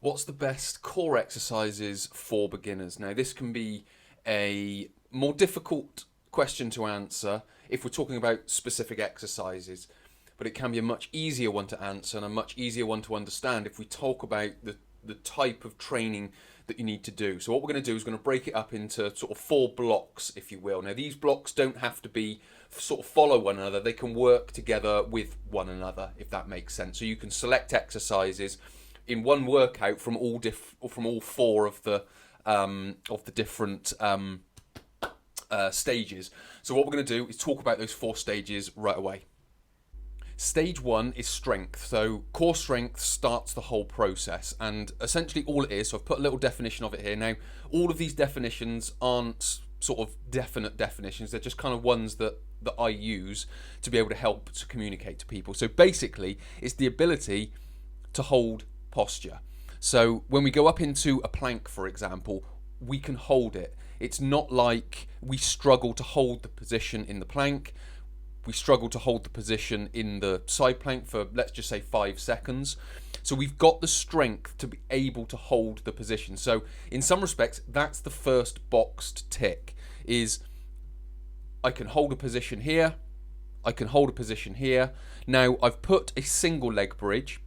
What's the best core exercises for beginners? Now, this can be a more difficult question to answer if we're talking about specific exercises, but it can be a much easier one to answer and a much easier one to understand if we talk about the type of training that you need to do. So what we're going to do is going to break it up into sort of 4 blocks, if you will. Now, these blocks don't have to be sort of follow one another. They can work together with one another, if that makes sense. So you can select exercises in one workout from all 4 of the different stages. So what we're going to do is talk about those 4 stages right away. Stage 1 is strength. So core strength starts the whole process, and essentially all it is, so I've put a little definition of it here. Now, all of these definitions aren't sort of definite definitions. They're just kind of ones that I use to be able to help to communicate to people. So basically, it's the ability to hold posture. So when we go up into a plank, for example, we can hold it. It's not like we struggle to hold the position in the plank. We struggle to hold the position in the side plank for, let's just say, 5 seconds. So we've got the strength to be able to hold the position. So in some respects, that's the first box to tick, is I can hold a position here, I can hold a position here. Now, I've put a single leg bridge,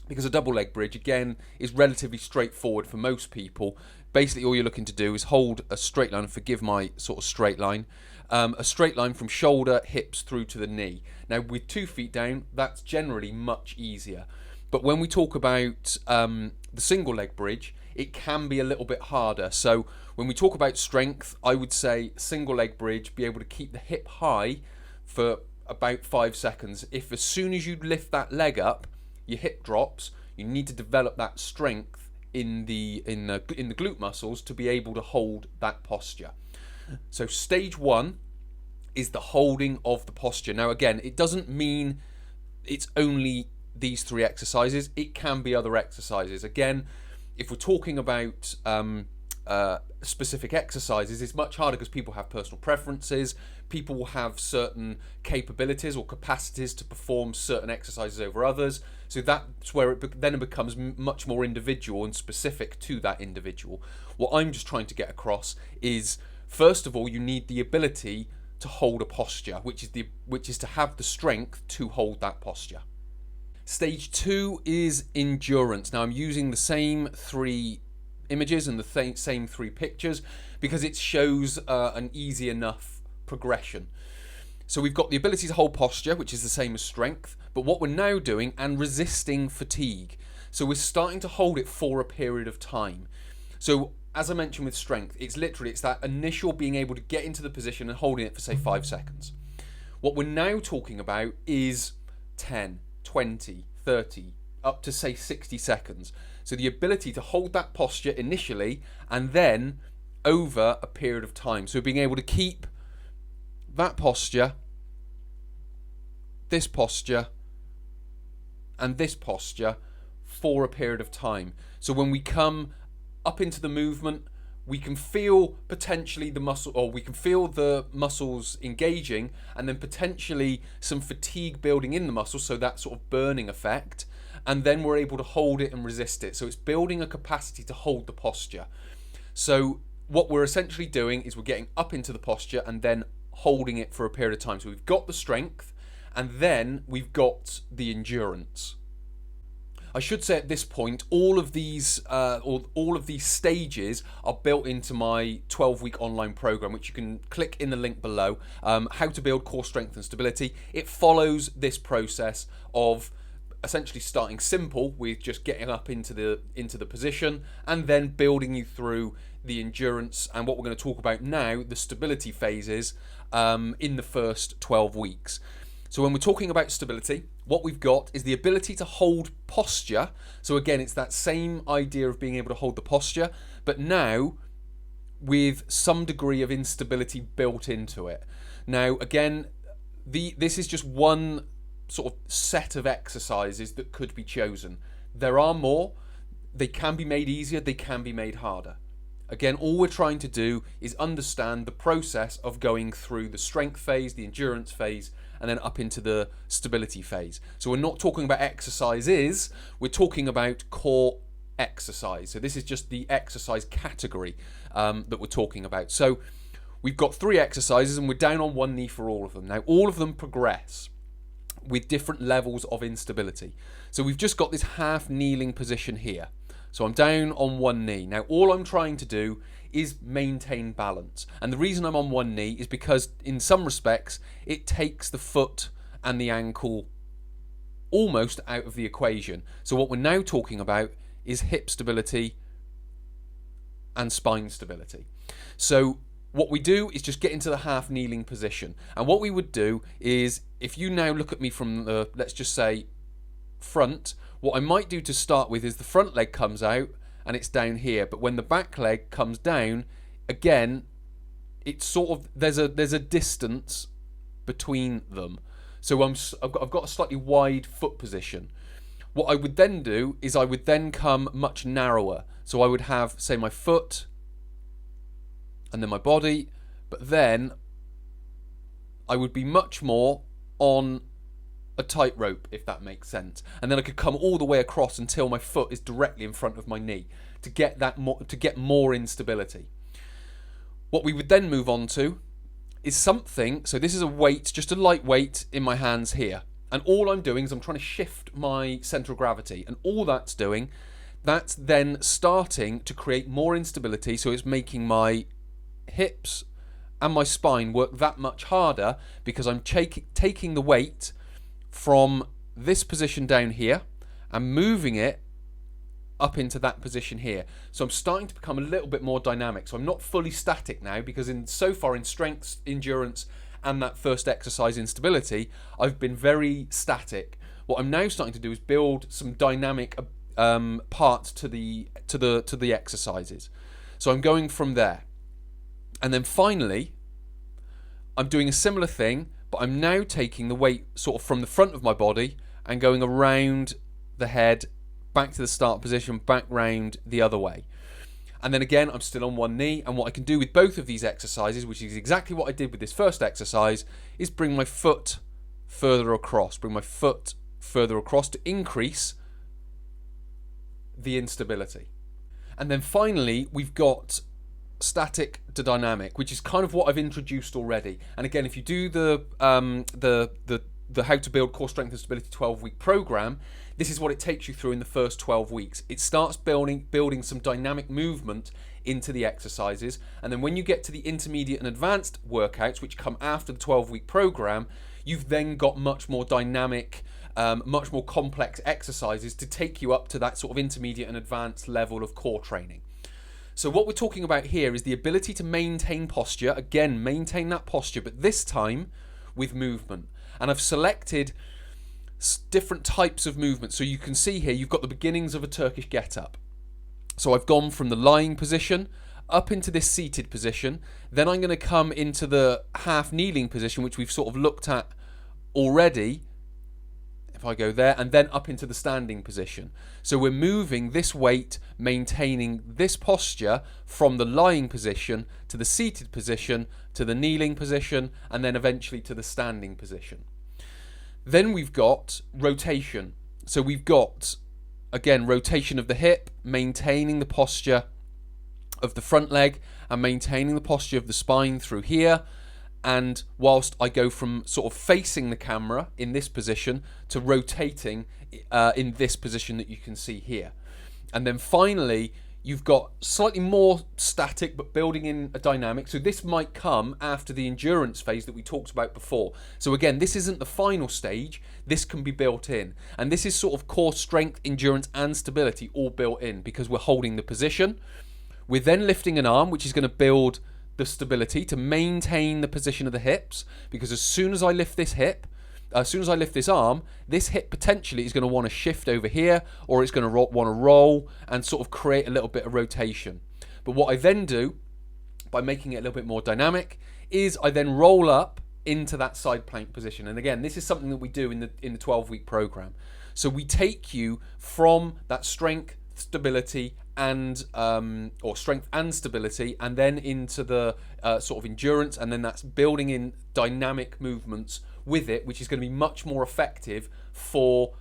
because a double leg bridge, again, is relatively straightforward for most people. Basically, all you're looking to do is hold a straight line, forgive my sort of straight line, a straight line from shoulder, hips through to the knee. Now, with 2 feet down, that's generally much easier. But when we talk about the single leg bridge, it can be a little bit harder. So when we talk about strength, I would say single leg bridge, be able to keep the hip high for about 5 seconds. If as soon as you lift that leg up, your hip drops, you need to develop that strength in the glute muscles to be able to hold that posture. So stage 1 is the holding of the posture. Now, again, it doesn't mean it's only these 3 exercises. It can be other exercises. Again, if we're talking about specific exercises, it's much harder because people have personal preferences. People will have certain capabilities or capacities to perform certain exercises over others. So that's where it becomes much more individual and specific to that individual. What I'm just trying to get across is, first of all, you need the ability to hold a posture, which is to have the strength to hold that posture. Stage 2 is endurance. Now, I'm using the same 3 images and the same 3 pictures because it shows an easy enough progression. So we've got the ability to hold posture, which is the same as strength, but what we're now doing, and resisting fatigue. So we're starting to hold it for a period of time. So as I mentioned with strength, it's that initial being able to get into the position and holding it for, say, 5 seconds. What we're now talking about is 10, 20, 30, up to, say, 60 seconds. So the ability to hold that posture initially and then over a period of time. So being able to keep that posture, this posture, and this posture for a period of time. So when we come up into the movement, we can feel potentially the muscle, or we can feel the muscles engaging, and then potentially some fatigue building in the muscles, so that sort of burning effect, and then we're able to hold it and resist it. So it's building a capacity to hold the posture. So what we're essentially doing is we're getting up into the posture and then holding it for a period of time. So we've got the strength, and then we've got the endurance. I should say at this point, all of these stages are built into my 12-week online program, which you can click in the link below. How to build core strength and stability. It follows this process of essentially starting simple with just getting up into the position, and then building you through the endurance and what we're going to talk about now, the stability phases, in the first 12 weeks. So when we're talking about stability, what we've got is the ability to hold posture. So again, it's that same idea of being able to hold the posture, but now with some degree of instability built into it. Now, again, this is just one sort of set of exercises that could be chosen. There are more. They can be made easier, they can be made harder. Again, all we're trying to do is understand the process of going through the strength phase, the endurance phase, and then up into the stability phase. So we're not talking about exercises, we're talking about core exercise. So this is just the exercise category that we're talking about. So we've got 3 exercises and we're down on one knee for all of them. Now all of them progress with different levels of instability. So we've just got this half kneeling position here. So I'm down on one knee. Now all I'm trying to do is maintain balance. And the reason I'm on one knee is because in some respects it takes the foot and the ankle almost out of the equation. So what we're now talking about is hip stability and spine stability. So what we do is just get into the half kneeling position. And what we would do is, if you now look at me from the, let's just say, front, what I might do to start with is the front leg comes out and it's down here. But when the back leg comes down, again, it's sort of, there's a distance between them. So I've got a slightly wide foot position. What I would then do is I would then come much narrower. So I would have, say, my foot and then my body, but then I would be much more on a tightrope, if that makes sense. And then I could come all the way across until my foot is directly in front of my knee to get more instability. What we would then move on to is something, so this is a weight, just a light weight in my hands here. And all I'm doing is I'm trying to shift my centre of gravity. And all that's doing, that's then starting to create more instability. So it's making my hips and my spine work that much harder because I'm taking the weight from this position down here and moving it up into that position here. So I'm starting to become a little bit more dynamic. So I'm not fully static now, because so far in strength, endurance, and that first exercise instability, I've been very static. What I'm now starting to do is build some dynamic parts to the exercises. So I'm going from there. And then finally, I'm doing a similar thing, but I'm now taking the weight sort of from the front of my body and going around the head, back to the start position, back round the other way. And then again, I'm still on one knee. And what I can do with both of these exercises, which is exactly what I did with this first exercise, is bring my foot further across. Bring my foot further across to increase the instability. And then finally, we've got static to dynamic, which is kind of what I've introduced already. And again, if you do the How to Build Core Strength and Stability 12-week program, this is what it takes you through in the first 12 weeks. It starts building some dynamic movement into the exercises. And then when you get to the intermediate and advanced workouts, which come after the 12-week program, you've then got much more dynamic, much more complex exercises to take you up to that sort of intermediate and advanced level of core training. So what we're talking about here is the ability to maintain posture. Again, maintain that posture, but this time with movement. And I've selected different types of movement. So you can see here, you've got the beginnings of a Turkish get-up. So I've gone from the lying position up into this seated position. Then I'm going to come into the half kneeling position, which we've sort of looked at already. If I go there, and then up into the standing position. So we're moving this weight, maintaining this posture from the lying position to the seated position to the kneeling position, and then eventually to the standing position. Then we've got rotation. So we've got, again, rotation of the hip, maintaining the posture of the front leg and maintaining the posture of the spine through here. And whilst I go from sort of facing the camera in this position to rotating in this position that you can see here. And then finally, you've got slightly more static but building in a dynamic. So this might come after the endurance phase that we talked about before. So again, this isn't the final stage. This can be built in. And this is sort of core strength, endurance and stability all built in, because we're holding the position. We're then lifting an arm, which is going to build the stability to maintain the position of the hips, because as soon as I lift this hip, as soon as I lift this arm, this hip potentially is going to want to shift over here, or it's going to want to roll and sort of create a little bit of rotation. But what I then do, by making it a little bit more dynamic, is I then roll up into that side plank position. And again, this is something that we do in the 12-week program. So we take you from that strength, stability and or strength and stability, and then into the sort of endurance, and then that's building in dynamic movements with it, which is going to be much more effective for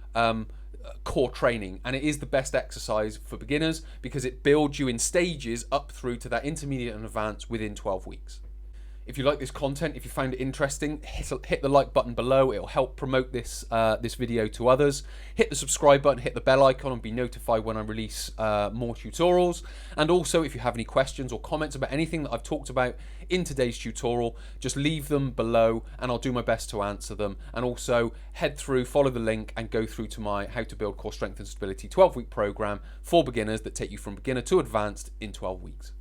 core training, and it is the best exercise for beginners because it builds you in stages up through to that intermediate and advanced within 12 weeks. If you like this content, if you found it interesting, hit the like button below. It'll help promote this video to others. Hit the subscribe button, hit the bell icon, and be notified when I release more tutorials. And also, if you have any questions or comments about anything that I've talked about in today's tutorial, just leave them below and I'll do my best to answer them. And also head through, follow the link, and go through to my How to Build Core Strength and Stability 12-week program for beginners that take you from beginner to advanced in 12 weeks.